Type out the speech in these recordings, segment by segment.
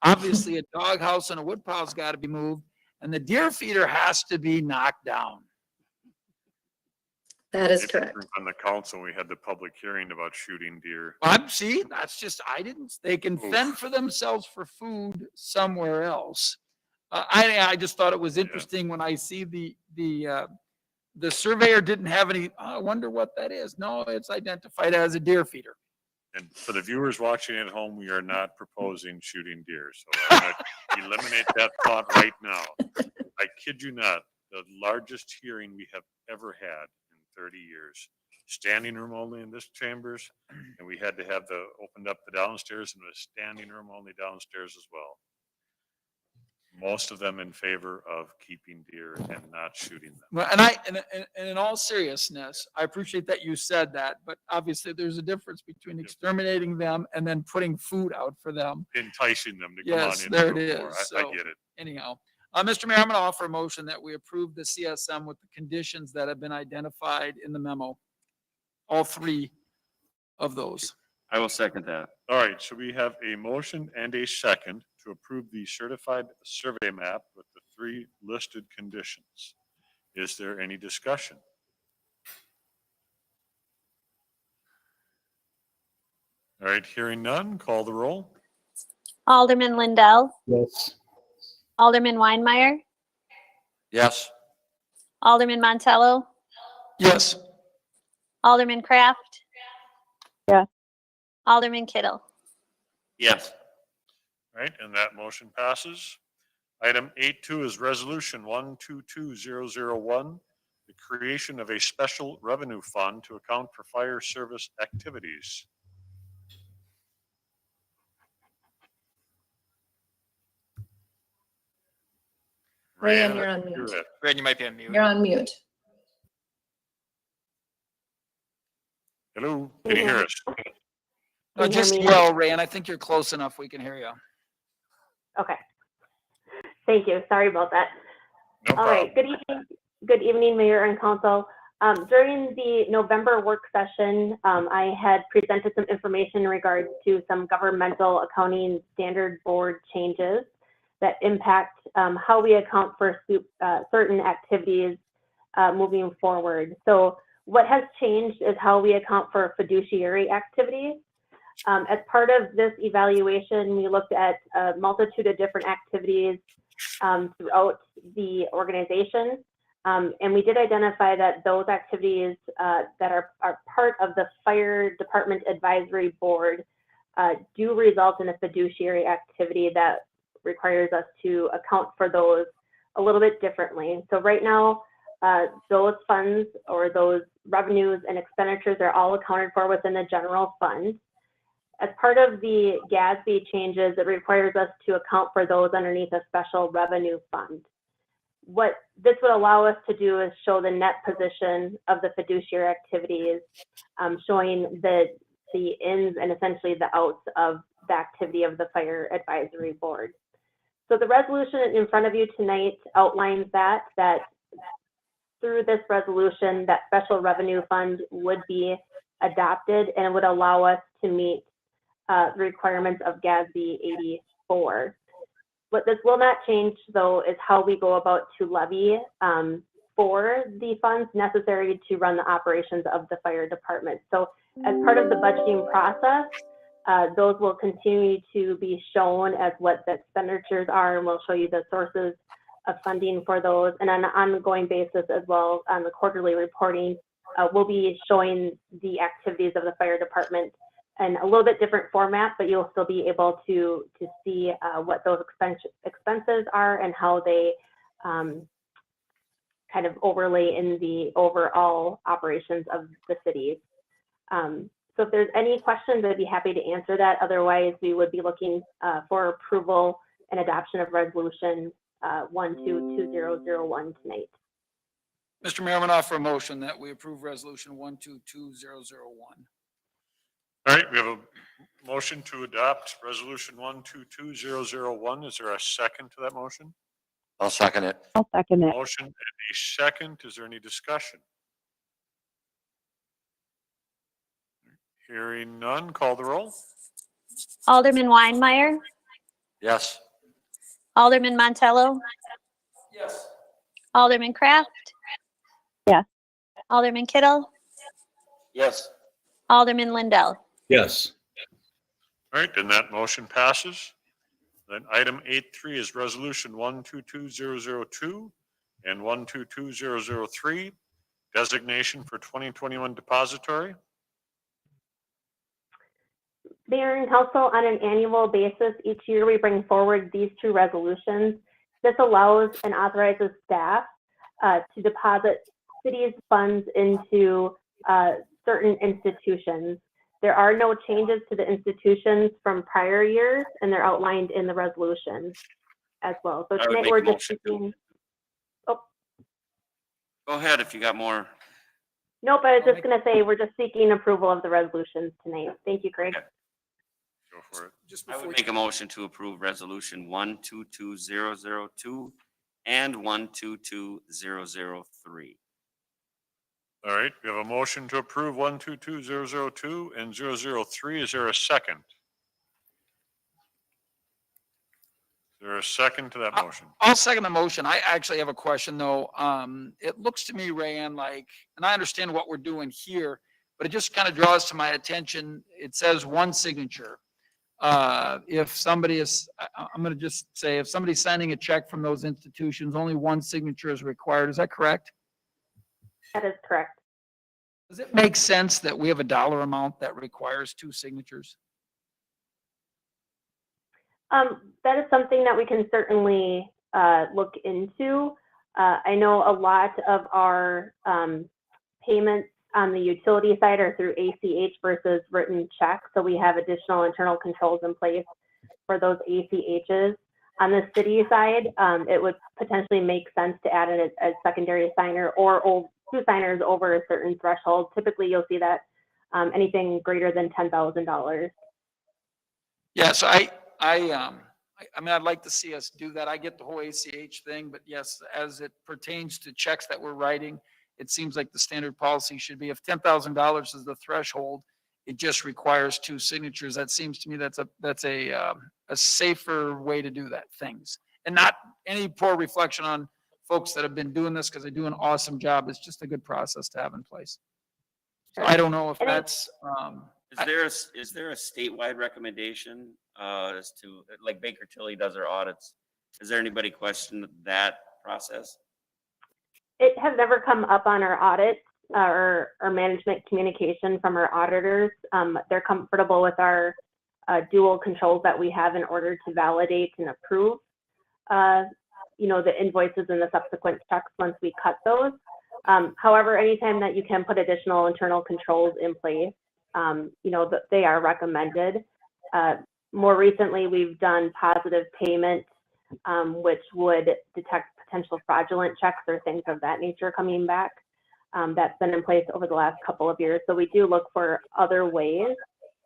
Obviously, a doghouse and a wood pile's got to be moved, and the deer feeder has to be knocked down. That is If correct. you were on the council, we had the public hearing about shooting deer. See, that's just, they can fend for themselves for food somewhere else. I just thought it was interesting when I see the surveyor didn't have any, I wonder what that is. No, it's identified as a deer feeder. And for the viewers watching at home, we are not proposing shooting deer. So I'm going to eliminate that thought right now. I kid you not, the largest hearing we have ever had in 30 years. Standing room only in this chambers, and we had to have opened up the downstairs and a standing room only downstairs as well. Most of them in favor of keeping deer and not shooting them. Well, and in all seriousness, I appreciate that you said that, but obviously there's a difference between exterminating them and then putting food out for them. Enticing them to come on Yes, in. there and it go more. is. I So, get it. anyhow, Mr. Mayor, I'm going to offer a motion that we approve the CSM with the conditions that have been identified in the memo. All three of those. I will second that. All right, so we have a motion and a second to approve the certified survey map with the three listed conditions. Is there any discussion? All right, hearing none, call the roll. Alderman Lindell, Yes. Alderman Weinmeier, Yes. Alderman Montello, Yes. Alderman Kraft. Yes. Alderman Kittle. Yes. All right, and that motion passes. Item 8.2 is Resolution 122001, the creation of a special revenue fund to account for fire service activities. Ryan, you're on mute. you're it. Brad, you might be on mute. You're on mute. Hello, can you hear us? No, just yell, Ray, and I think you're close enough. We can hear you. Okay. Thank you. Sorry about that. No All problem. right. Good evening. Good evening, Mayor and Council. During the November work session, I had presented some information in regards to some governmental accounting standard board changes that impact how we account for certain activities moving forward. So what has changed is how we account for fiduciary activities. As part of this evaluation, we looked at a multitude of different activities throughout the organization. And we did identify that those activities that are part of the Fire Department Advisory Board do result in a fiduciary activity that requires us to account for those a little bit differently. So right now, those funds or those revenues and expenditures are all accounted for within the general fund. As part of the GASB changes, it requires us to account for those underneath a special revenue fund. What this would allow us to do is show the net position of the fiduciary activities, showing the ins and essentially the outs of the activity of the Fire Advisory Board. So the resolution in front of you tonight outlines that through this resolution, that special revenue fund would be adopted and it would allow us to meet the requirements of GASB 84. What this will not change, though, is how we go about to levy for the funds necessary to run the operations of the fire department. So as part of the budgeting process, those will continue to be shown as what the expenditures are, and we'll show you the sources of funding for those. And on an ongoing basis as well, on the quarterly reporting, we'll be showing the activities of the fire department in a little bit different format, but you'll still be able to see what those expenses are and how they kind of overlay in the overall operations of the city. So if there's any questions, I'd be happy to answer that. Otherwise, we would be looking for approval and adoption of resolution 122001 tonight. Mr. Mayor, I'm going to offer a motion that we approve resolution 122001. All right, we have a motion to adopt resolution 122001. Is there a second to that motion? I'll second it. I'll second it. Motion and a second. Is there any discussion? Hearing none, call the roll. Alderman Weinmeier, Yes. Alderman Montello, Yes. Alderman Kraft. Yes. Alderman Kittle, Yes. Alderman Lindell. Yes. All right, and that motion passes. Then item 8.3 is resolution 122002 and 122003, designation for 2021 depository. Mayor and council, on an annual basis, each year we bring forward these two resolutions. This allows and authorizes staff to deposit city's funds into certain institutions. There are no changes to the institutions from prior years, and they're outlined in the resolution as well. So I would tonight make we're a just motion. seeking. Go ahead if you got more. Nope, I was just going to say we're just seeking approval of the resolutions tonight. Thank you, Craig. Okay. Go for it. Just I before would make a motion to approve resolution 122002 and 122003. All right, we have a motion to approve 122002 and 003. Is there a second? Is there a second to that motion? I'll second the motion. I actually have a question though. It looks to me, Rayanne, like, and I understand what we're doing here, but it just kind of draws to my attention. It says one signature. If somebody is, I'm going to just say, if somebody's signing a check from those institutions, only one signature is required. Is that correct? That is correct. Does it make sense that we have a dollar amount that requires two signatures? That is something that we can certainly look into. I know a lot of our payments on the utility side are through ACH versus written checks, so we have additional internal controls in place for those ACHs. On the city side, it would potentially make sense to add a secondary signer or two signers over a certain threshold. Typically, you'll see that anything greater than $10,000. Yeah, so I mean, I'd like to see us do that. I get the whole ACH thing, but yes, as it pertains to checks that we're writing, it seems like the standard policy should be if $10,000 is the threshold, it just requires two signatures. That seems to me that's a safer way to do that things, and not any poor reflection on folks that have been doing this because they do an awesome job. It's just a good process to have in place. So I don't know if that's. Is there a statewide recommendation as to, like Baker Tilly does their audits? Has there anybody questioned that process? It has never come up on our audits or management communication from our auditors. They're comfortable with our dual controls that we have in order to validate and approve, the invoices and the subsequent checks once we cut those. However, anytime that you can put additional internal controls in place, they are recommended. More recently, we've done positive payment, which would detect potential fraudulent checks or things of that nature coming back. That's been in place over the last couple of years. So we do look for other ways.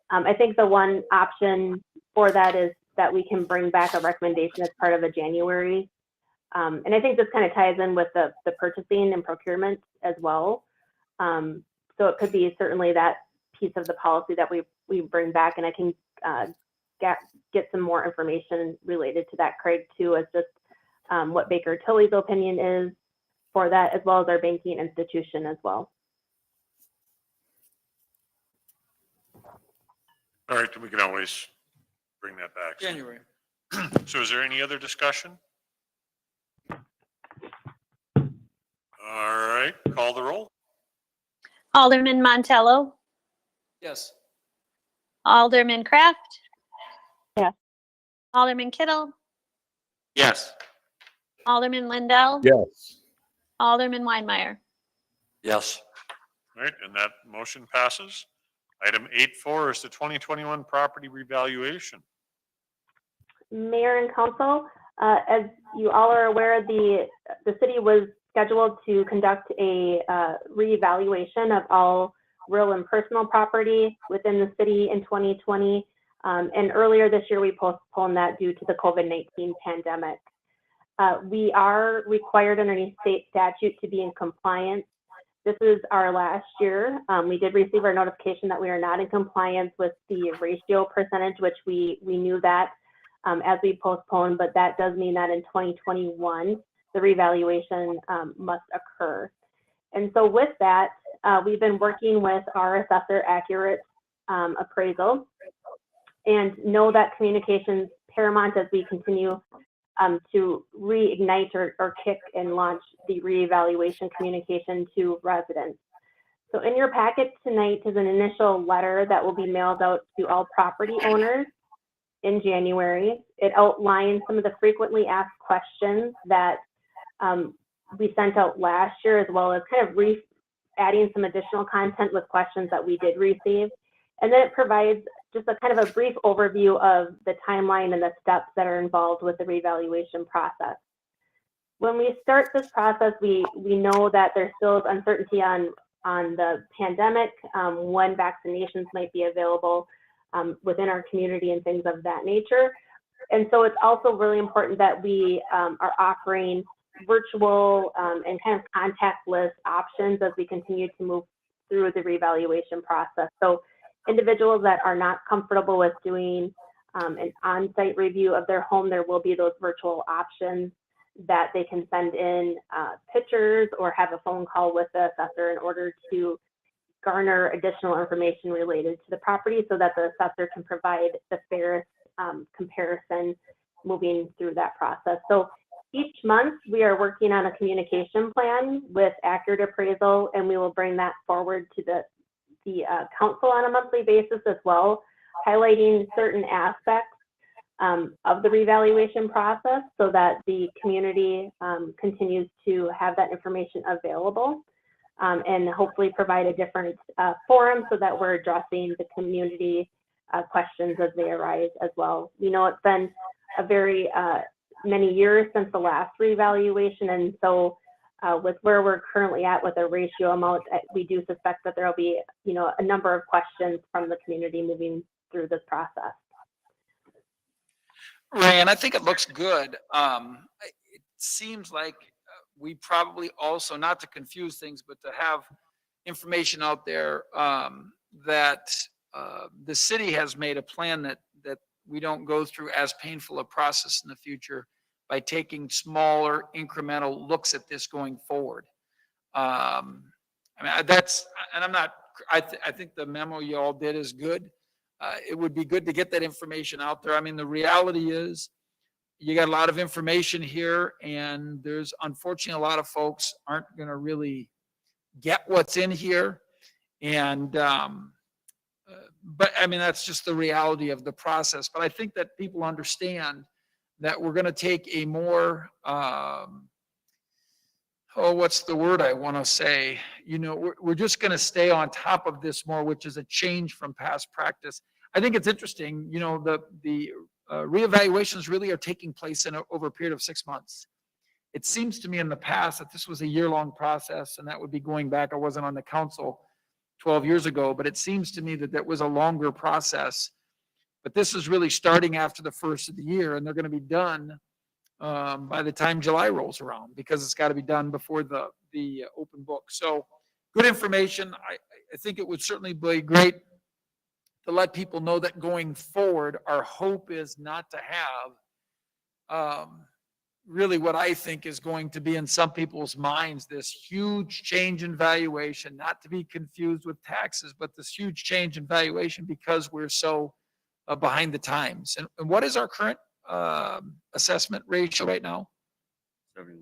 I think the one option for that is that we can bring back a recommendation as part of a January. And I think this kind of ties in with the purchasing and procurement as well. So it could be certainly that piece of the policy that we bring back, and I can get some more information related to that, Craig, too, as just what Baker Tilly's opinion is for that, as well as our banking institution as well. All right, we can always bring that back. January. So is there any other discussion? All right, call the roll. Alderman Montello, Yes. Alderman Kraft. Yes. Alderman Kittle, Yes. Alderman Lindell, Yes. Alderman Weinmeier. Yes. All right, and that motion passes. Item 8.4 is the 2021 property revaluation. Mayor and council, as you all are aware, the city was scheduled to conduct a reevaluation of all real and personal property within the city in 2020. And earlier this year, we postponed that due to the COVID-19 pandemic. We are required underneath state statute to be in compliance. This is our last year. We did receive our notification that we are not in compliance with the ratio percentage, which we knew that. as we postpone, but that does mean that in 2021, the revaluation must occur. And so with that, we've been working with our assessor accurate appraisal, and know that communication is paramount as we continue to reignite or kick and launch the reevaluation communication to residents. So in your packet tonight is an initial letter that will be mailed out to all property owners in January. It outlines some of the frequently asked questions that we sent out last year, as well as kind of adding some additional content with questions that we did receive. And then it provides just a kind of a brief overview of the timeline and the steps that are involved with the revaluation process. When we start this process, we know that there still is uncertainty on the pandemic, when vaccinations might be available within our community and things of that nature. And so it's also really important that we are offering virtual and kind of contactless options as we continue to move through the revaluation process. So individuals that are not comfortable with doing an on-site review of their home, there will be those virtual options that they can send in pictures or have a phone call with the assessor in order to garner additional information related to the property, so that the assessor can provide the fairest comparison moving through that process. So each month we are working on a communication plan with Accurate Appraisal, and we will bring that forward to the council on a monthly basis as well, highlighting certain aspects of the revaluation process so that the community continues to have that information available, and hopefully provide a different forum so that we're addressing the community questions as they arise as well. We know it's been a very many years since the last revaluation, and so with where we're currently at with a ratio amount, we do suspect that there will be, a number of questions from the community moving through this process. Ryan, I think it looks good. It seems like we probably also, not to confuse things, but to have information out there that the city has made a plan that we don't go through as painful a process in the future by taking smaller incremental looks at this going forward. I think the memo you all did is good. It would be good to get that information out there. I mean, the reality is you got a lot of information here, and there's unfortunately a lot of folks aren't going to really get what's in here. And, but I mean, that's just the reality of the process. But I think that people understand that we're going to take a more, what's the word I want to say? We're just going to stay on top of this more, which is a change from past practice. I think it's interesting, the reevaluations really are taking place over a period of 6 months. It seems to me in the past that this was a year-long process, and that would be going back. I wasn't on the council 12 years ago, but it seems to me that was a longer process. But this is really starting after the first of the year, and they're going to be done by the time July rolls around, because it's got to be done before the open book. So good information. I think it would certainly be great to let people know that going forward, our hope is not to have really what I think is going to be in some people's minds, this huge change in valuation, not to be confused with taxes, but this huge change in valuation because we're so behind the times. And what is our current assessment ratio right now?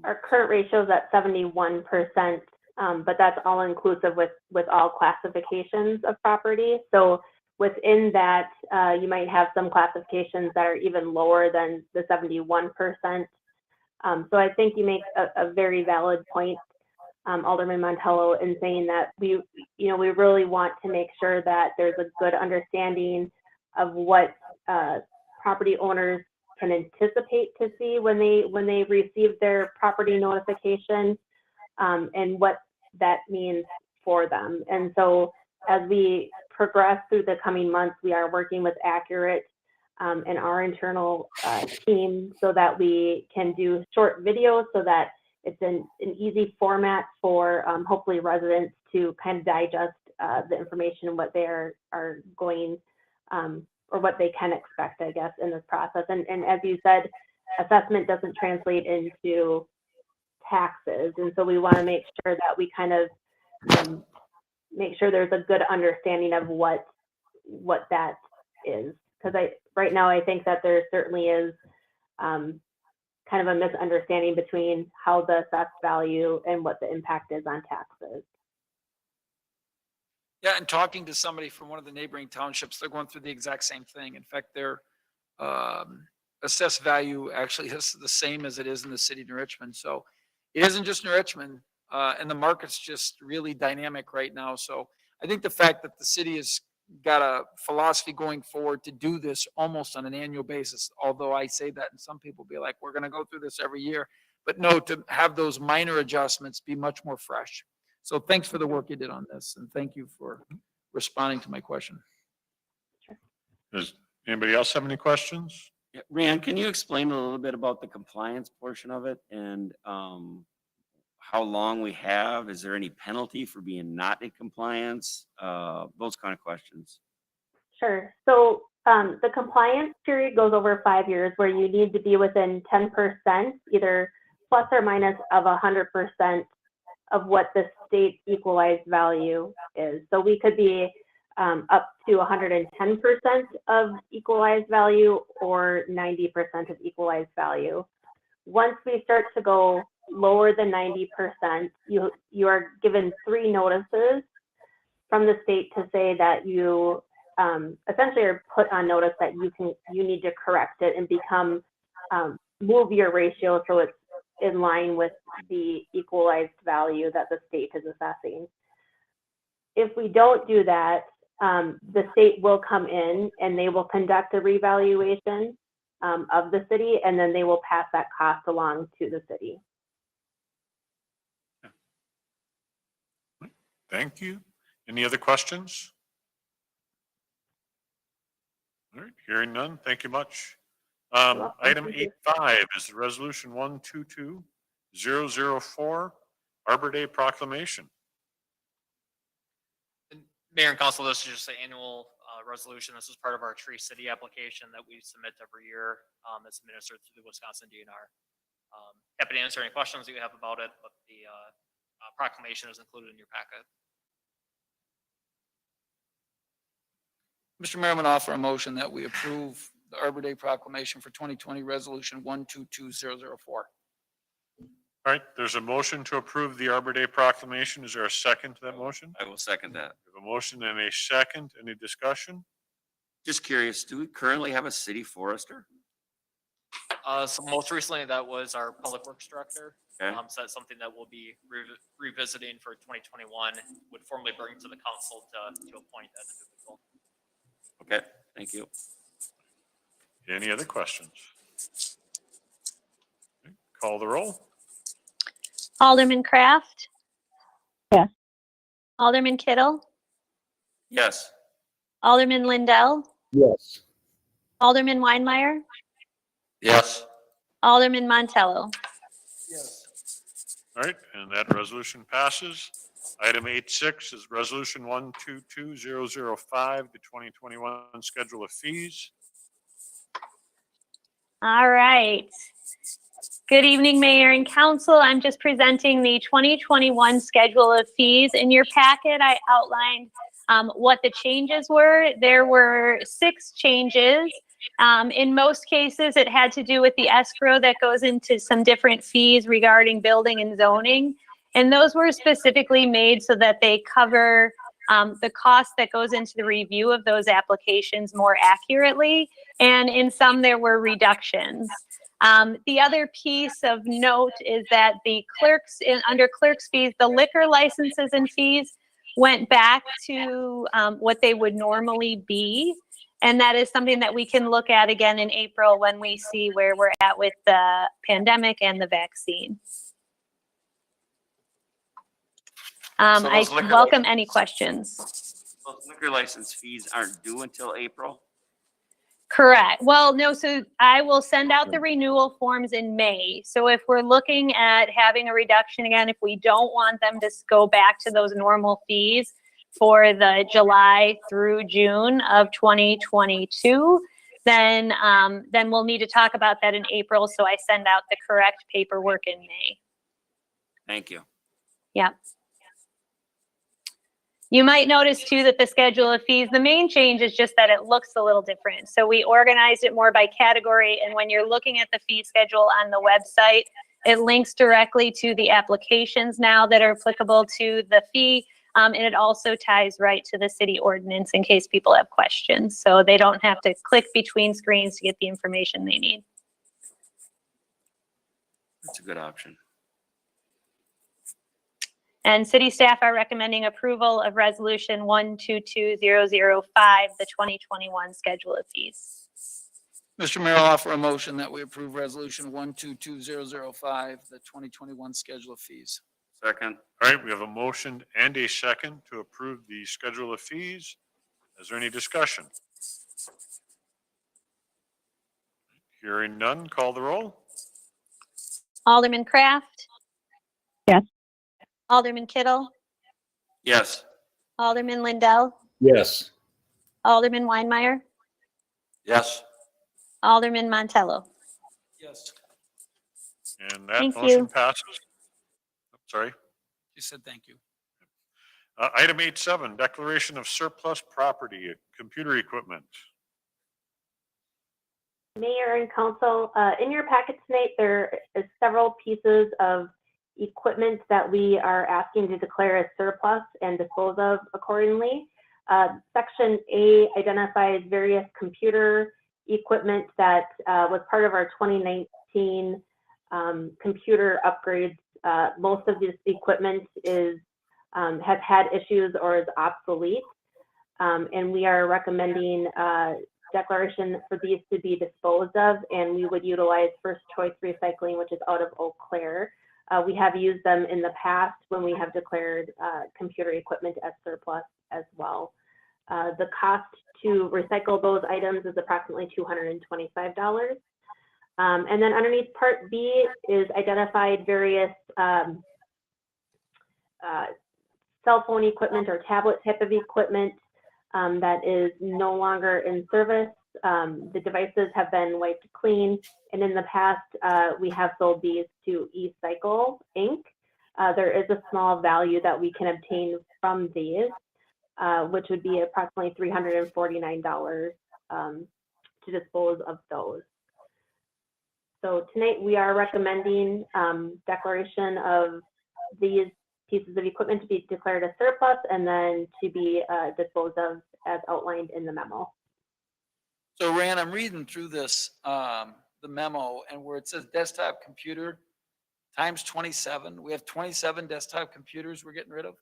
Our current ratio is at 71%, but that's all inclusive with all classifications of property. So within that, you might have some classifications that are even lower than the 71%. So I think you make a very valid point, Alderman Montello, in saying that we really want to make sure that there's a good understanding of what property owners can anticipate to see when they receive their property notification, and what that means for them. And so as we progress through the coming months, we are working with Accurate and our internal team so that we can do short videos so that it's an easy format for hopefully residents to kind of digest the information, what they are going or what they can expect, I guess, in this process. And as you said, assessment doesn't translate into taxes. And so we want to make sure that we kind of make sure there's a good understanding of what that is. Because right now I think that there certainly is kind of a misunderstanding between how the assessed value and what the impact is on taxes. Yeah, and talking to somebody from one of the neighboring townships, they're going through the exact same thing. In fact, their assessed value actually is the same as it is in the city of New Richmond. So it isn't just New Richmond, and the market's just really dynamic right now. So I think the fact that the city has got a philosophy going forward to do this almost on an annual basis, although I say that and some people be like, we're going to go through this every year. But no, to have those minor adjustments be much more fresh. So thanks for the work you did on this, and thank you for responding to my question. Does anybody else have any questions? Yeah, Rand, can you explain a little bit about the compliance portion of it and how long we have? Is there any penalty for being not in compliance? Those kind of questions. Sure. So the compliance period goes over 5 years, where you need to be within 10%, either plus or minus of 100% of what the state equalized value is. So we could be up to 110% of equalized value or 90% of equalized value. Once we start to go lower than 90%, you are given 3 notices from the state to say that you essentially are put on notice that you need to correct it and become move your ratio so it's in line with the equalized value that the state is assessing. If we don't do that, the state will come in and they will conduct a revaluation of the city, and then they will pass that cost along to the city. Thank you. Any other questions? All right, hearing none, thank you much. Item 8.5 is the resolution 122004, Arbor Day proclamation. Mayor and Council, this is just an annual resolution. This is part of our Tree City application that we submit every year. It's administered through the Wisconsin DNR. Happy to answer any questions that you have about it, but the proclamation is included in your packet. Mr. Mayor, I'm going to offer a motion that we approve the Arbor Day proclamation for 2020 resolution 122004. All right, there's a motion to approve the Arbor Day proclamation. Is there a second to that motion? I will second that. We have a motion and a second. Any discussion? Just curious, do we currently have a city forester? So most recently, that was our Public Works Director. Okay. So that's something that we'll be revisiting for 2021. Would formally bring to the council to appoint that individual. Okay, thank you. Any other questions? Okay, call the roll. Alderman Kraft? Yes. Alderman Kittle? Yes. Alderman Lindell? Yes. Alderman Weinmeier? Yes. Alderman Montello? Yes. All right, and that resolution passes. Item 8.6 is resolution 122005, the 2021 schedule of fees. All right. Good evening, Mayor and Council. I'm just presenting the 2021 schedule of fees. In your packet, I outlined what the changes were. There were 6 changes. In most cases, it had to do with the escrow that goes into some different fees regarding building and zoning. And those were specifically made so that they cover the cost that goes into the review of those applications more accurately. And in some, there were reductions. The other piece of note is that the clerks, under clerks fees, the liquor licenses and fees went back to what they would normally be. And that is something that we can look at again in April when we see where we're at with the pandemic and the vaccine. I welcome any questions. Those liquor license fees aren't due until April? Correct. Well, no, so I will send out the renewal forms in May. So if we're looking at having a reduction again, if we don't want them to go back to those normal fees, for the July through June of 2022, then we'll need to talk about that in April. So I send out the correct paperwork in May. Thank you. Yep. You might notice too that the schedule of fees, the main change is just that it looks a little different. So we organized it more by category. And when you're looking at the fee schedule on the website, it links directly to the applications now that are applicable to the fee. And it also ties right to the city ordinance in case people have questions. So they don't have to click between screens to get the information they need. That's a good option. And city staff are recommending approval of resolution 122005, the 2021 schedule of fees. Mr. Mayor, I'll offer a motion that we approve resolution 122005, the 2021 schedule of fees. Second. All right, we have a motion and a second to approve the schedule of fees. Is there any discussion? Hearing none, call the roll. Alderman Kraft? Yes. Alderman Kittle? Yes. Alderman Lindell? Yes. Alderman Weinmeier? Yes. Alderman Montello? Yes. And that Thank motion you. passes. Sorry. You said thank you. Item 8.7, declaration of surplus property, computer equipment. Mayor and council, in your packet tonight, there is several pieces of equipment that we are asking to declare as surplus and dispose of accordingly. Section A identifies various computer equipment that was part of our 2019 computer upgrades. Most of this equipment has had issues or is obsolete, and we are recommending declaration for these to be disposed of, and we would utilize First Choice Recycling, which is out of Eau Claire. We have used them in the past when we have declared computer equipment as surplus as well. The cost to recycle those items is approximately $225. And then underneath Part B is identified various cell phone equipment or tablet type of equipment that is no longer in service. The devices have been wiped clean, and in the past, we have sold these to eCycle Inc. There is a small value that we can obtain from these, which would be approximately $349 to dispose of those. So tonight we are recommending declaration of these pieces of equipment to be declared as surplus and then to be disposed of as outlined in the memo. So Rand, I'm reading through this, the memo, and where it says desktop computer times 27, we have 27 desktop computers we're getting rid of?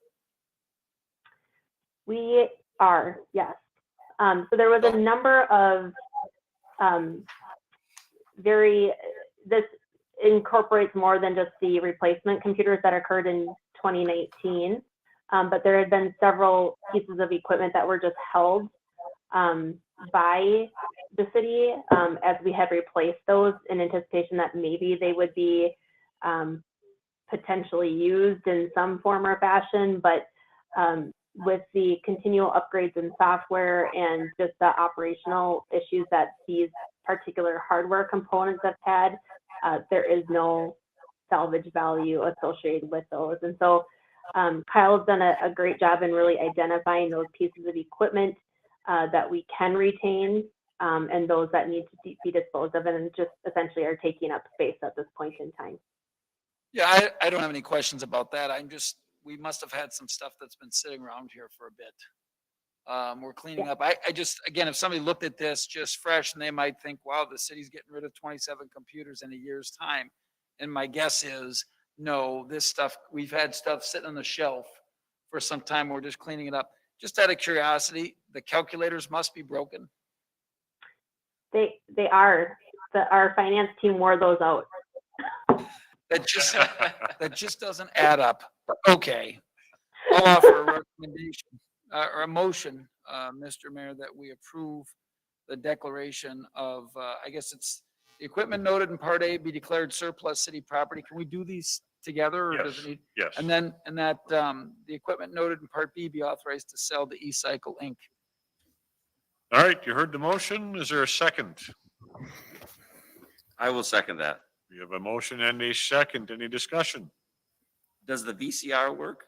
We are, yes. So there was a number of this incorporates more than just the replacement computers that occurred in 2019, but there had been several pieces of equipment that were just held by the city as we had replaced those in anticipation that maybe they would be potentially used in some form or fashion, but with the continual upgrades in software and just the operational issues that these particular hardware components have had, there is no salvage value associated with those. And so Kyle's done a great job in really identifying those pieces of equipment that we can retain and those that need to be disposed of and just essentially are taking up space at this point in time. Yeah, I don't have any questions about that. We must have had some stuff that's been sitting around here for a bit. We're cleaning up. I just, again, if somebody looked at this just fresh and they might think, wow, the city's getting rid of 27 computers in a year's time. And my guess is, no, this stuff, we've had stuff sitting on the shelf for some time. We're just cleaning it up. Just out of curiosity, the calculators must be broken. They are. Our finance team wore those out. That just doesn't add up. Okay. I'll offer a recommendation or a motion, Mr. Mayor, that we approve the declaration of, I guess it's the equipment noted in Part A be declared surplus city property. Can we do these together or does it Yes, need? yes. And then, and that, the equipment noted in Part B be authorized to sell to E-Cycle Inc. All right, you heard the motion. Is there a second? I will second that. We have a motion and a second. Any discussion? Does the VCR work?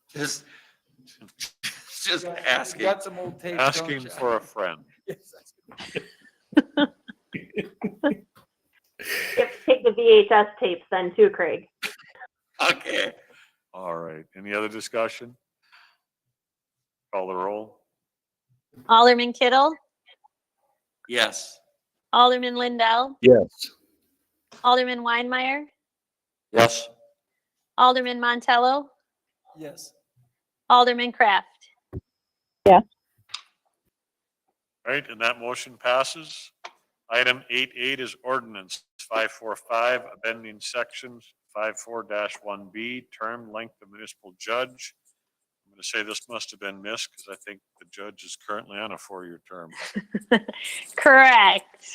Just, just You asking. got some old tapes, don't Asking you? for a friend. Yes, that's- Take the VHS tapes then too, Craig. Okay. All right. Any other discussion? Call the roll. Alderman Kittle, Yes. Alderman Lindell, Yes. Alderman Weinmeier, Yes. Alderman Montello, Yes. Alderman Kraft. All right, and that motion passes. Item 8.8 is ordinance 545, amending sections 54-1B, term length of municipal judge. I'm going to say this must have been missed because I think the judge is currently on a 4-year term. Correct.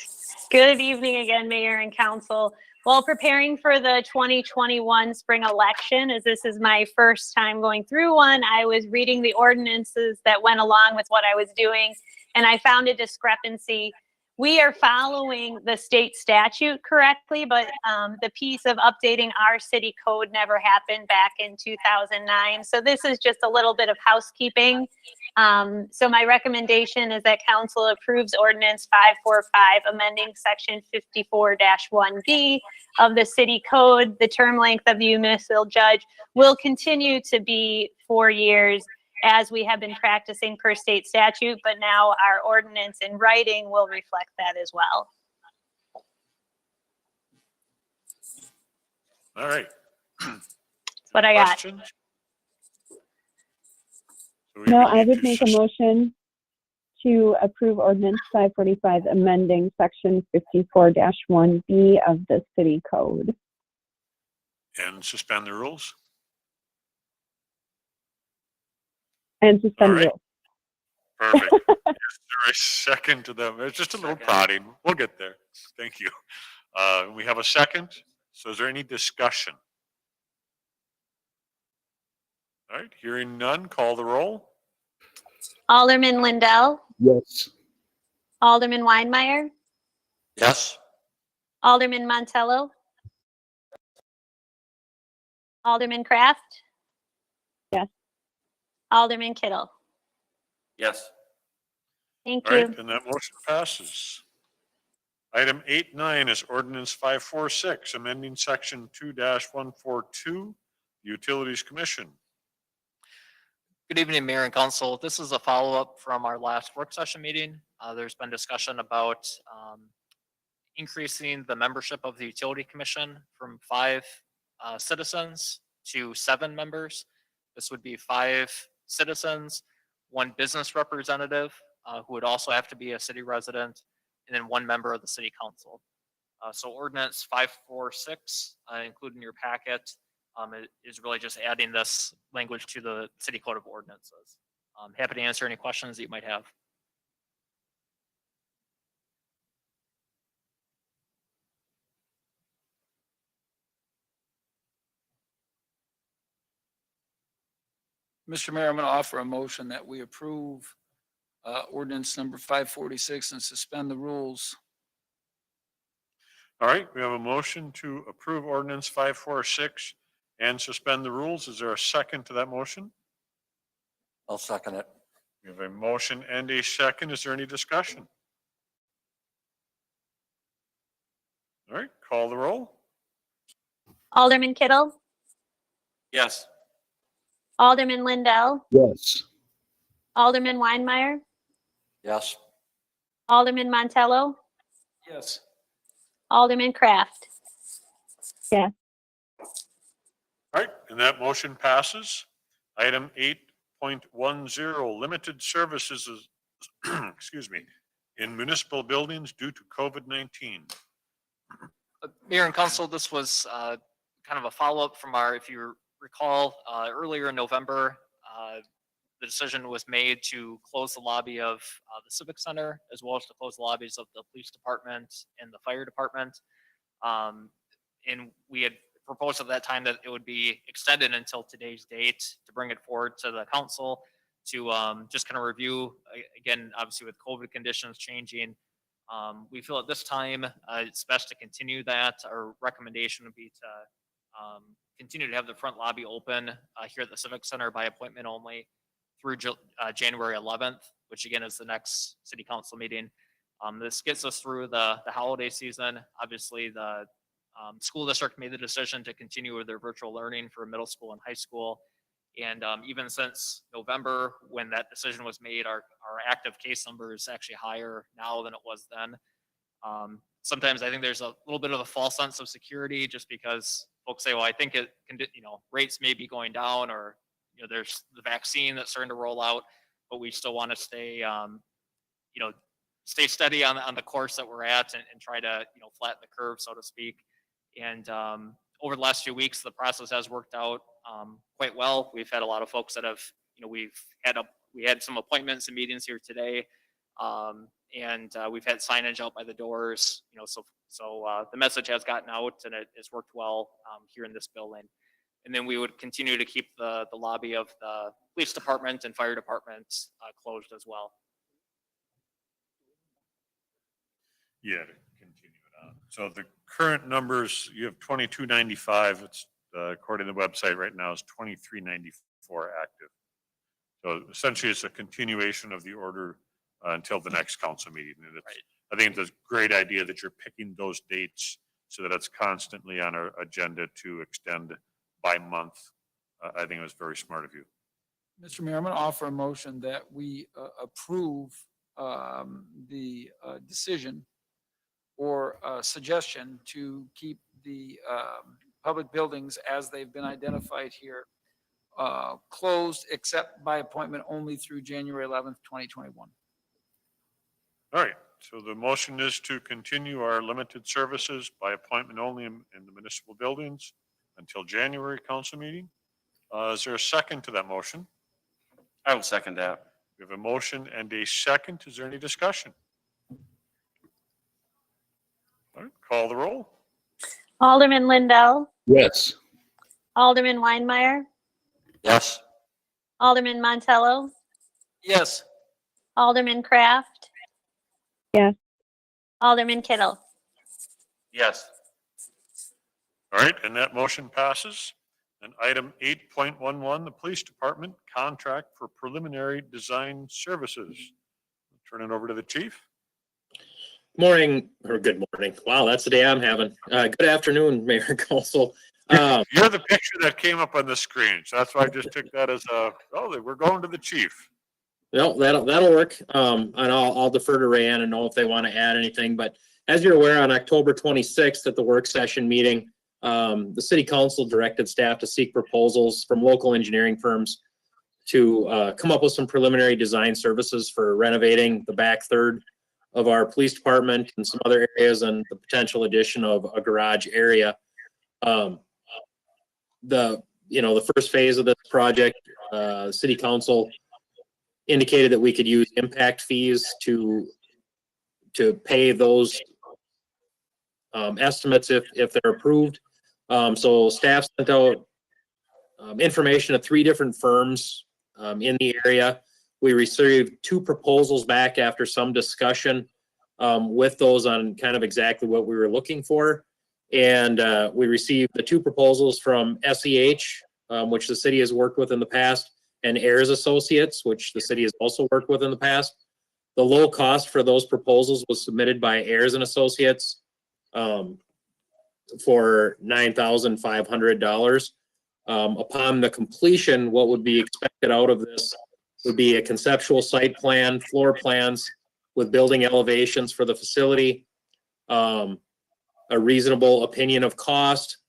Good evening again, Mayor and Council. While preparing for the 2021 spring election, as this is my first time going through one, I was reading the ordinances that went along with what I was doing, and I found a discrepancy. We are following the state statute correctly, but the piece of updating our city code never happened back in 2009. So this is just a little bit of housekeeping. So my recommendation is that council approves ordinance 545, amending section 54-1B of the city code. The term length of the municipal judge will continue to be 4 years, as we have been practicing per state statute, but now our ordinance in writing will reflect that as well. All right. That's what I got. Questions? So we No, would I need would to make a motion to approve ordinance 545, amending section 54-1B of the city code. And suspend the rules. And suspend All right. rules. Perfect. Is there a second to them? It's just a little Second. prodding. We'll get there. Thank you. We have a second. So is there any discussion? All right, hearing none, call the roll. Alderman Lindell, Yes. Alderman Weinmeier, Yes. Alderman Montello, Alderman Kraft. Yes. Alderman Kittle. Yes. Thank All you. right, and that motion passes. Item 8.9 is ordinance 546, amending section 2-142, Utilities Commission. Good evening, Mayor and Council. This is a follow-up from our last work session meeting. There's been discussion about increasing the membership of the Utility Commission from 5 citizens to 7 members. This would be 5 citizens, 1 business representative who would also have to be a city resident, and then 1 member of the city council. So ordinance 546, included in your packet, it is really just adding this language to the city code of ordinances. I'm happy to answer any questions that you might have. Mr. Mayor, I'm going to offer a motion that we approve ordinance number 546 and suspend the rules. All right, we have a motion to approve ordinance 546 and suspend the rules. Is there a second to that motion? I'll second it. We have a motion and a second. Is there any discussion? All right, call the roll. Alderman Kittle, Yes. Alderman Lindell, Yes. Alderman Weinmeier, Yes. Alderman Montello, Yes. Alderman Kraft. All right, and that motion passes. Item 8.10, limited services, excuse me, in municipal buildings due to COVID-19. Mayor and Council, this was kind of a follow-up from our, if you recall, earlier in November, the decision was made to close the lobby of the Civic Center, as well as to close the lobbies of the police department and the fire department. And we had proposed at that time that it would be extended until today's date to bring it forward to the council to just kind of review, again, obviously with COVID conditions changing. We feel at this time it's best to continue that. Our recommendation would be to continue to have the front lobby open here at the Civic Center by appointment only through January 11th, which again is the next city council meeting. This gets us through the holiday season. Obviously, the school district made the decision to continue with their virtual learning for middle school and high school. And even since November, when that decision was made, our active case number is actually higher now than it was then. Sometimes I think there's a little bit of a false sense of security just because folks say, well, I think it can, rates may be going down, or, there's the vaccine that's starting to roll out, but we still want to stay, stay steady on the course that we're at and try to, flatten the curve, so to speak. And over the last few weeks, the process has worked out quite well. We've had a lot of folks that have, we had some appointments and meetings here today, and we've had signage out by the doors. So the message has gotten out, and it has worked well here in this building. And then we would continue to keep the lobby of the police department and fire department closed as well. Yeah, to continue it on. So the current numbers, you have 2295. It's according to the website right now is 2394 active. So essentially it's a continuation of the order until the next council meeting. And it's, I think it's a great idea that you're picking those dates so that it's constantly on our agenda to extend by month. I think it was very smart of you. Mr. Mayor, I'm going to offer a motion that we approve the decision or suggestion to keep the public buildings as they've been identified here closed except by appointment only through January 11th, 2021. All right. So the motion is to continue our limited services by appointment only in the municipal buildings until January council meeting. Is there a second to that motion? I will second that. We have a motion and a second. Is there any discussion? All right, call the roll. Alderman Lindell, Yes. Alderman Weinmeier, Yes. Alderman Montello, Yes. Alderman Kraft. Yes. Alderman Kittle. Yes. All right, and that motion passes. And item 8.11, the police department contract for preliminary design services. Turn it over to the chief. Morning, or good morning. Wow, that's the day I'm having. Good afternoon, Mayor and Council. You're the picture that came up on the screen, so that's why I just took that as a, oh, we're going to the chief. No, that'll work. And I'll defer to Rayanne and know if they want to add anything. But as you're aware, on October 26th at the work session meeting, the city council directed staff to seek proposals from local engineering firms to come up with some preliminary design services for renovating the back third of our police department and some other areas, and the potential addition of a garage area. The first phase of this project, city council indicated that we could use impact fees to pay those estimates if they're approved. So staff sent out information to 3 different firms in the area. We received 2 proposals back after some discussion with those on kind of exactly what we were looking for. And we received the 2 proposals from SEH, which the city has worked with in the past, and Ayers Associates, which the city has also worked with in the past. The low cost for those proposals was submitted by Ayers and Associates for $9,500. Upon the completion, what would be expected out of this would be a conceptual site plan, floor plans with building elevations for the facility, a reasonable opinion of cost,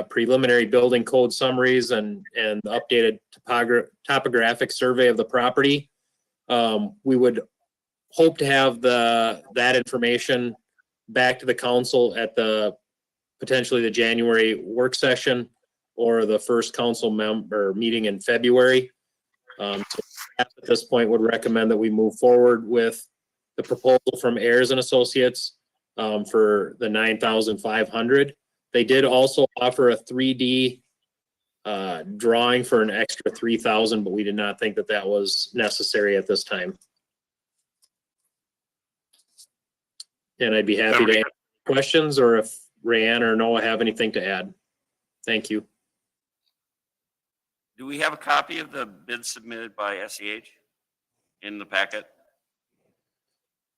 preliminary building code summaries, and updated topographic survey of the property. We would hope to have that information back to the council at potentially the January work session or the first council member meeting in February. So at this point would recommend that we move forward with the proposal from Ayers and Associates for the 9,500. They did also offer a 3D drawing for an extra 3,000, but we did not think that that was necessary at this time. And I'd be happy to answer questions, or if Rayanne or Noah have anything to add. Thank you. Do we have a copy of the bid submitted by SEH in the packet?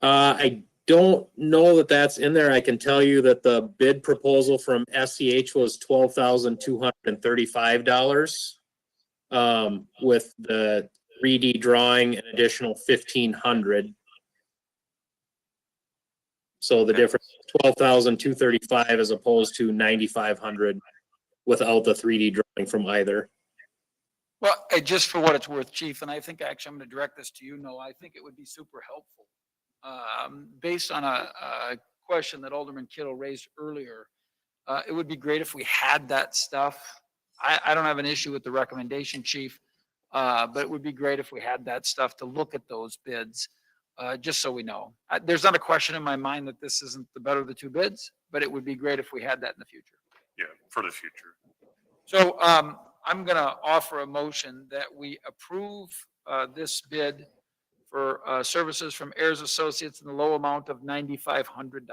I don't know that that's in there. I can tell you that the bid proposal from SEH was $12,235. With the 3D drawing, an additional 1,500. So the difference is 12,235 as opposed to 9,500 without the 3D drawing from either. Well, just for what it's worth, Chief, and I think actually I'm going to direct this to you, Noah, I think it would be super helpful. Based on a question that Alderman Kittle raised earlier, it would be great if we had that stuff. I don't have an issue with the recommendation, Chief, but it would be great if we had that stuff to look at those bids, just so we know. There's not a question in my mind that this isn't the better of the two bids, but it would be great if we had that in the future. Yeah, for the future. So I'm going to offer a motion that we approve this bid for services from Ayers Associates in the low amount of $9,500.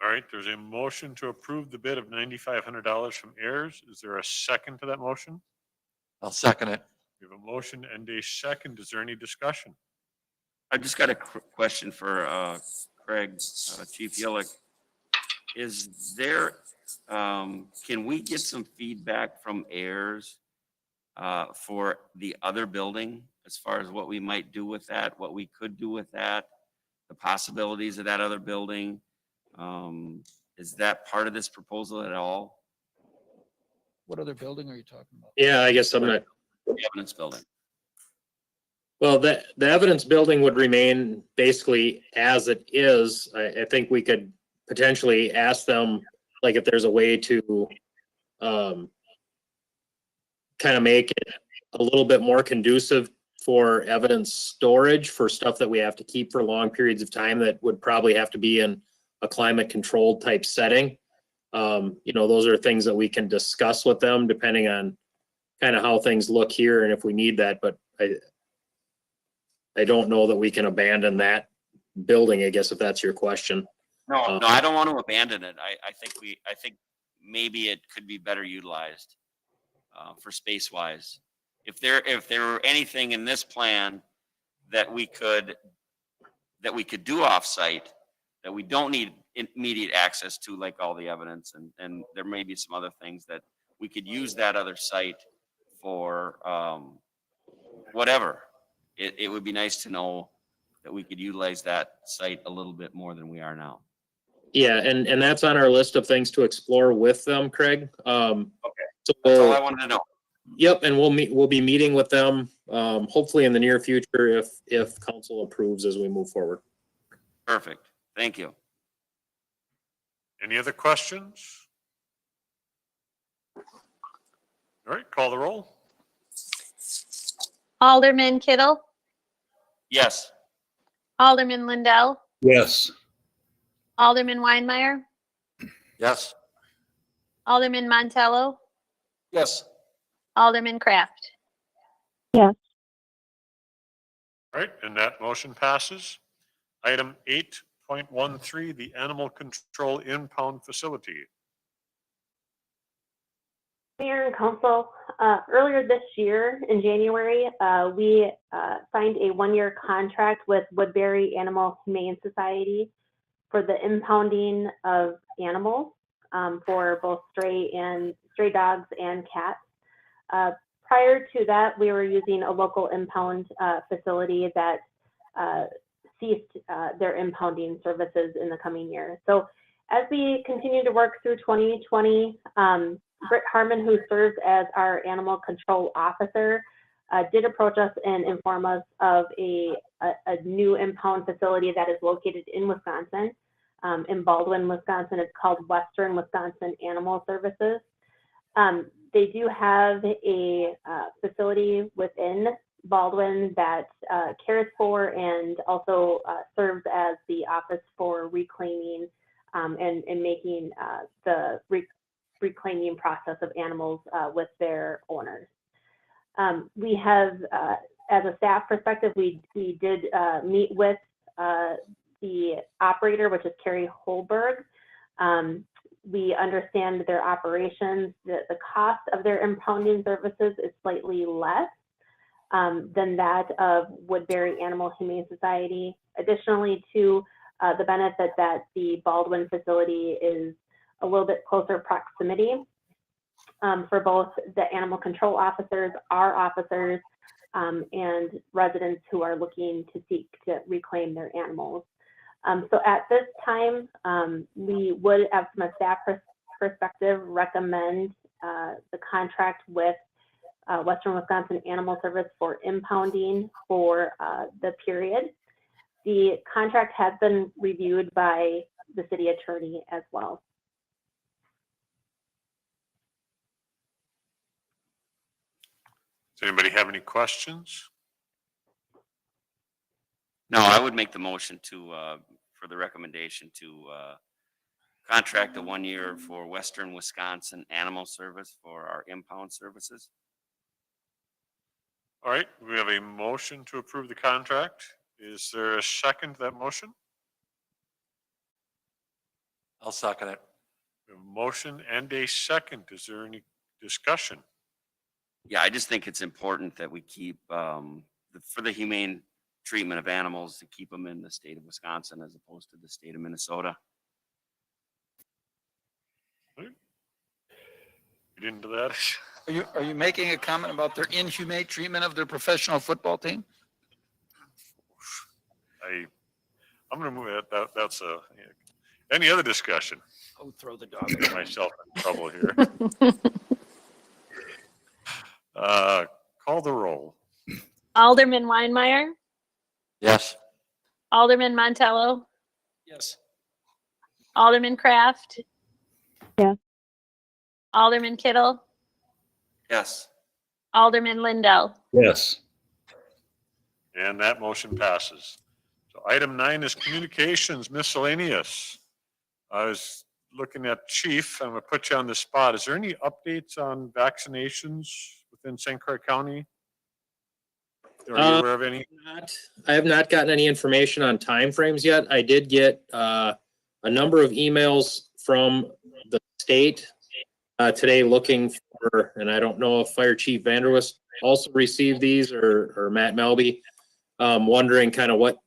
All right, there's a motion to approve the bid of $9,500 from Ayers. Is there a second to that motion? I'll second it. We have a motion and a second. Is there any discussion? I've just got a question for Craig, Chief Yillick. Is there, can we get some feedback from Ayers for the other building as far as what we might do with that, what we could do with that, the possibilities of that other building? Is that part of this proposal at all? What other building are you talking about? Yeah, I guess I'm not. The evidence building. Well, the evidence building would remain basically as it is. I think we could potentially ask them, like, if there's a way to kind of make it a little bit more conducive for evidence storage for stuff that we have to keep for long periods of time that would probably have to be in a climate controlled type setting. You know, those are things that we can discuss with them depending on kind of how things look here and if we need that, but I don't know that we can abandon that building, I guess, if that's your question. No, I don't want to abandon it. I think maybe it could be better utilized for space wise. If there were anything in this plan that we could do off-site that we don't need immediate access to, like all the evidence, and there may be some other things that we could use that other site for whatever. It would be nice to know that we could utilize that site a little bit more than we are now. Yeah, and that's on our list of things to explore with them, Craig. Okay, so that's all I wanted to know. Yep, and we'll be meeting with them hopefully in the near future if council approves as we move forward. Perfect. Thank you. Any other questions? All right, call the roll. Alderman Kittle, Yes. Alderman Lindell, Yes. Alderman Weinmeier, Yes. Alderman Montello, Yes. Alderman Kraft. Yes. All right, and that motion passes. Item 8.13, the animal control impound facility. Mayor and Council, earlier this year in January, we signed a one-year contract with Woodbury Animal Humane Society for the impounding of animals for both stray dogs and cats. Prior to that, we were using a local impound facility that ceased their impounding services in the coming year. So as we continue to work through 2020, Britt Harmon, who serves as our animal control officer, did approach us and inform us of a new impound facility that is located in Wisconsin, in Baldwin, Wisconsin. It's called Western Wisconsin Animal Services. They do have a facility within Baldwin that cares for and also serves as the office for reclaiming and making the reclaiming process of animals with their owners. We have, as a staff perspective, we did meet with the operator, which is Carrie Holberg. We understand their operations, the cost of their impounding services is slightly less than that of Woodbury Animal Humane Society. Additionally, to the benefit that the Baldwin facility is a little bit closer proximity for both the animal control officers, our officers, and residents who are looking to seek to reclaim their animals. So at this time, we would, from a staff perspective, recommend the contract with Western Wisconsin Animal Service for impounding for the period. The contract has been reviewed by the city attorney as well. Does anybody have any questions? No, I would make the motion to, for the recommendation to contract a 1 year for Western Wisconsin Animal Service for our impound services. All right, we have a motion to approve the contract. Is there a second to that motion? I'll second it. A motion and a second. Is there any discussion? Yeah, I just think it's important that we keep, for the humane treatment of animals, to keep them in the state of Wisconsin as opposed to the state of Minnesota. Get into that. Are you making a comment about their inhumane treatment of their professional football team? I'm going to move that. That's any other discussion? Oh, throw the dog. Get myself in trouble here. Call the roll. Alderman Weinmeier, Yes. Alderman Montello, Yes. Alderman Kraft. Yes. Alderman Kittle, Yes. Alderman Lindell. Yes. And that motion passes. So item 9 is communications miscellaneous. I was looking at Chief, I'm going to put you on the spot. Is there any updates on vaccinations within St. Clair County? Are you aware of any? I have not gotten any information on timeframes yet. I did get a number of emails from the state today looking for, and I don't know if Fire Chief Vanderwist also received these or Matt Melby, wondering kind of what,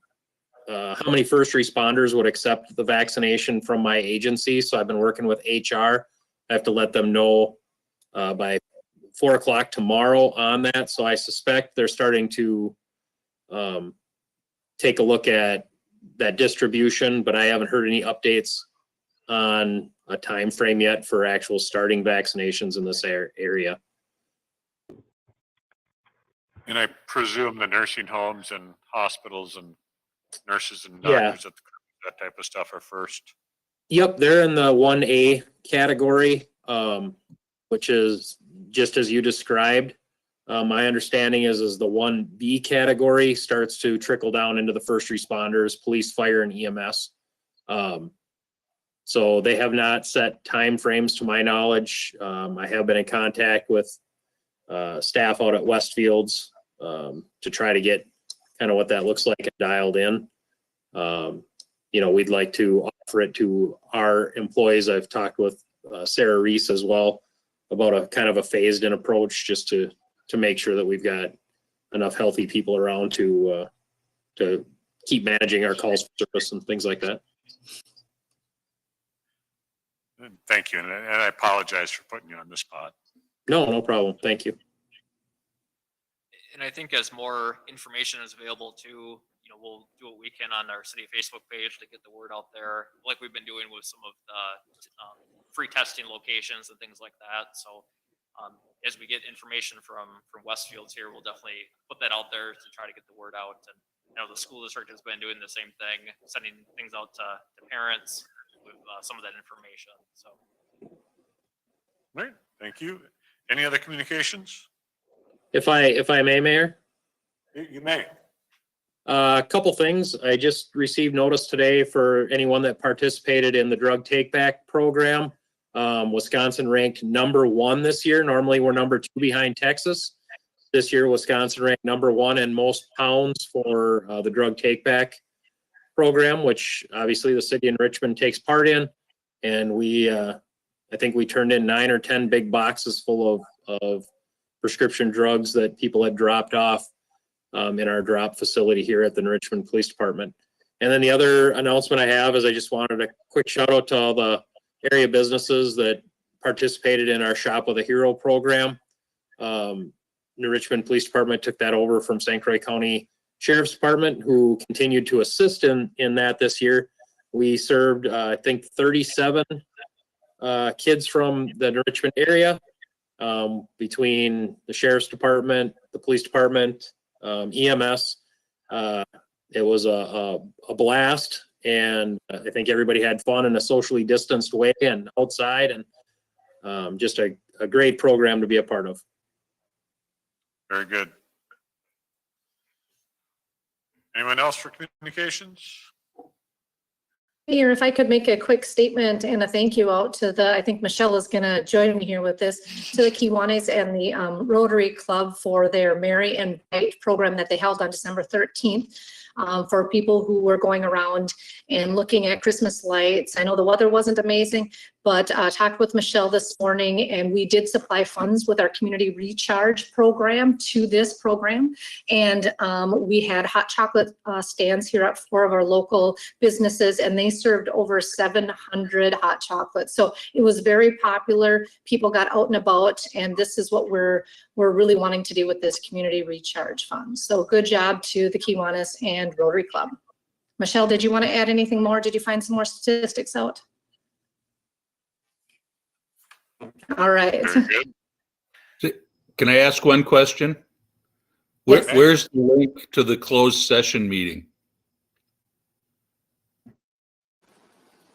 how many first responders would accept the vaccination from my agency. So I've been working with HR. I have to let them know by 4 o'clock tomorrow on that. So I suspect they're starting to take a look at that distribution, but I haven't heard any updates on a time frame yet for actual starting vaccinations in this area. And I presume the nursing homes and hospitals and nurses and Yeah. doctors, that type of stuff are first. Yep, they're in the 1A category, which is just as you described. My understanding is the 1B category starts to trickle down into the first responders, police, fire, and EMS. So they have not set timeframes to my knowledge. I have been in contact with staff out at Westfields to try to get kind of what that looks like and dialed in. We'd like to offer it to our employees. I've talked with Sarah Reese as well about a kind of a phased in approach just to make sure that we've got enough healthy people around to keep managing our calls for service and things like that. Thank you. And I apologize for putting you on the spot. No problem. Thank you. And I think as more information is available too, we'll do what we can on our city Facebook page to get the word out there, like we've been doing with some of the free testing locations and things like that. So as we get information from Westfields here, we'll definitely put that out there to try to get the word out. And the school district has been doing the same thing, sending things out to parents with some of that information. So. All right, thank you. Any other communications? If I may, Mayor? You may. A couple things. I just received notice today for anyone that participated in the drug take back program. Wisconsin ranked #1 this year. Normally we're #2 behind Texas. This year, Wisconsin ranked #1 in most pounds for the drug take back program, which obviously the city of Richmond takes part in. And I think we turned in 9 or 10 big boxes full of prescription drugs that people had dropped off in our drop facility here at the Richmond Police Department. And then the other announcement I have is I just wanted a quick shout out to all the area businesses that participated in our Shop with a Hero program. The Richmond Police Department took that over from St. Croix County Sheriff's Department, who continued to assist in that this year. We served, I think, 37 kids from the Richmond area, between the Sheriff's Department, the Police Department, EMS. It was a blast, and I think everybody had fun in a socially distanced way and outside, and just a great program to be a part of. Very good. Anyone else for communications? Mayor, if I could make a quick statement and a thank you out to I think Michelle is going to join me here with this, to the Kiwanis and the Rotary Club for their Merry and Bright program that they held on December 13th. For people who were going around and looking at Christmas lights. I know the weather wasn't amazing, but talked with Michelle this morning, and we did supply funds with our community recharge program to this program. And we had hot chocolate stands here at 4 of our local businesses, and they served over 700 hot chocolates. So it was very popular. People got out and about, and this is what we're really wanting to do with this community recharge fund. So good job to the Kiwanis and Rotary Club. Michelle, did you want to add anything more? Did you find some more statistics out? All right. Very good. Can I ask one question? Yes. Where's the link to the closed session meeting?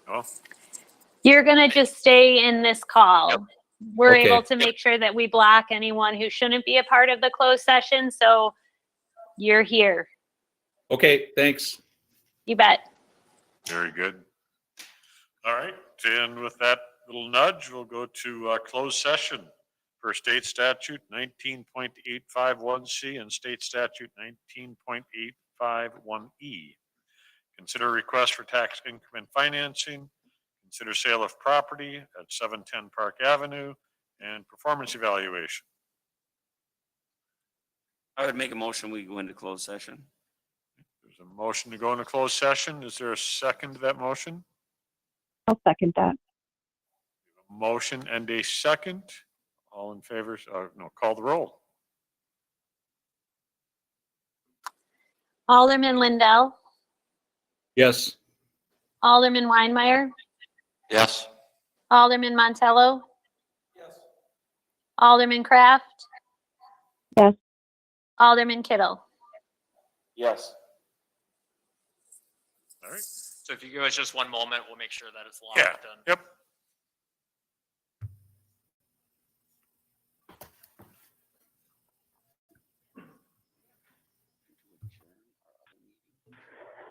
No? You're gonna just stay in this call. We're Okay. able to make sure that we block anyone who shouldn't be a part of the closed session, so you're here. Okay, thanks. You bet. Very good. All right, and with that little nudge, we'll go to closed session for State Statute 19.851C and State Statute 19.851E. Consider request for tax increment financing, consider sale of property at 710 Park Avenue, and performance evaluation. I would make a motion, we go into closed session. There's a motion to go into closed session. Is there a second to that motion? I'll second that. A motion and a second. All in favor, no, call the roll. Alderman Lindell, Yes. Alderman Weinmeier, Yes. Alderman Montello. Yes. Alderman Kraft. Yes. Alderman Kittle. Yes. All right. So if you give us just one moment, we'll make sure that it's locked Yeah. and Yep.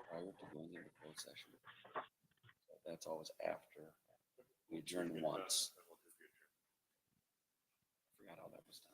Prior to going into closed session. That's always after we adjourn once. Forgot how that was done.